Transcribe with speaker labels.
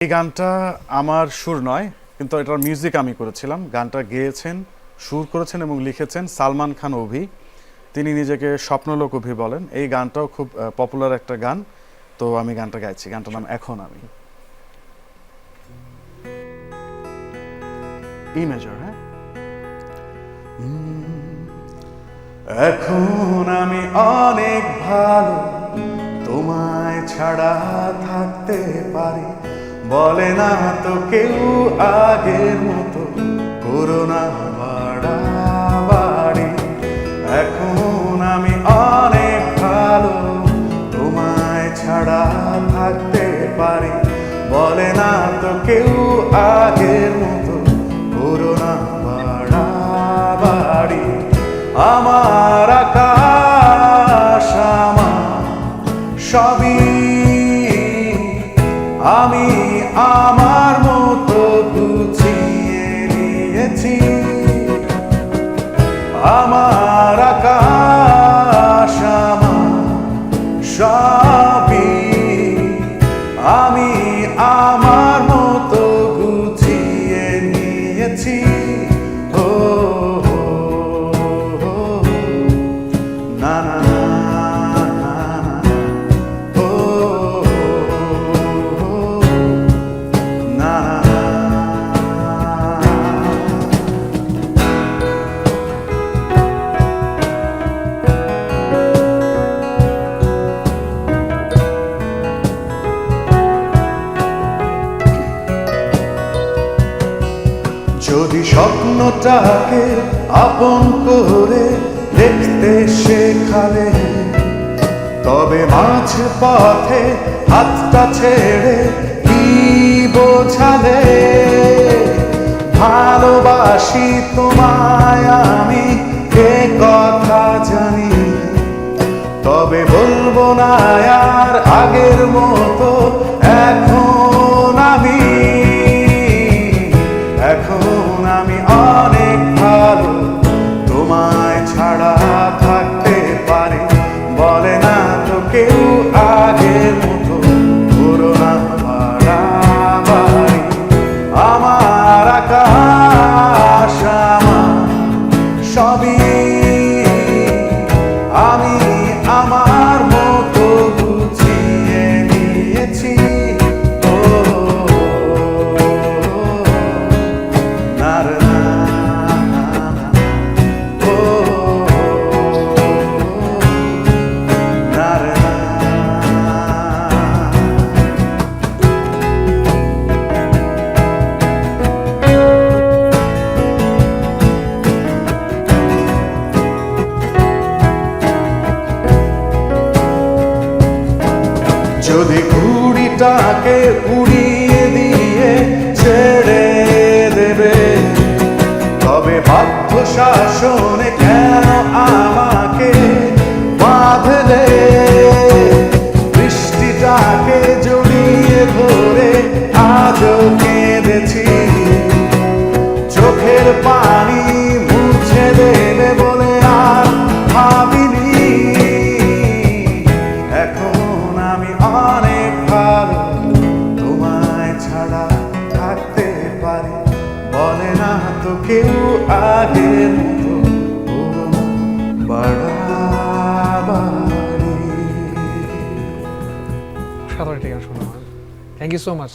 Speaker 1: এই গানটা আমার সুর নয়, কিন্তু এটার মিউজিক আমি করেছিলাম। গানটা গেয়েছেন, সুর করেছেন এবং লিখেছেন সালমান খান অভি। তিনি নিজেকে স্বপ্নলোক অভি বলেন। এই গানটাও খুব পপুলার একটা গান, তো আমি গানটা গাইছি। গানটার নাম এখন আমি। ই মেজর, হ্যাঁ। এখন আমি অনেক ভালো, তোমায় ছাড়া থাকতে পারি, বলে না তো কেউ আগের মতো করোনা বাড়াবাড়ি। এখন আমি অনেক ভালো, তোমায় ছাড়া থাকতে পারি, বলে না তো কেউ আগের মতো করোনা বাড়াবাড়ি। আমার আকাশ আমার সবই আমি আমার মতো গুছিয়ে নিয়েছি। আমার আকাশ আমার সবই আমি আমার মতো গুছিয়ে নিয়েছি। ও না না যদি স্বপ্নটাকে আপন করে দেখতে শেখালে, তবে মাঝ পথে হাতটা ছেড়ে কি বোঝালে? ভালোবাসি তোমায় আমি এ কথা জানি, তবে বলবো না আর আগের মতো এখন আমি। এখন আমি অনেক ভালো, তোমায় ছাড়া থাকতে পারি, বলে না তো কেউ আগের মতো করোনা বাড়াবাড়ি। আমার আকাশ আমার সবই আমি আমার মতো গুছিয়ে নিয়েছি। যদি ঘুড়িটাকে উড়িয়ে দিয়ে ছেড়ে দেবে, তবে বাধ্য শাসনে কেন আমাকে বাঁধলে? বৃষ্টিটাকে জড়িয়ে ধরে আজও কেঁদেছি, চোখের পানি মুছে দেবে বলে আর ভাবিনি। এখন আমি অনেক ভালো, তোমায় ছাড়া থাকতে পারি, বলে না তো কেউ আগের মতো বাড়াবাড়ি।
Speaker 2: সাধারণ গান শোনা। Thank you so much.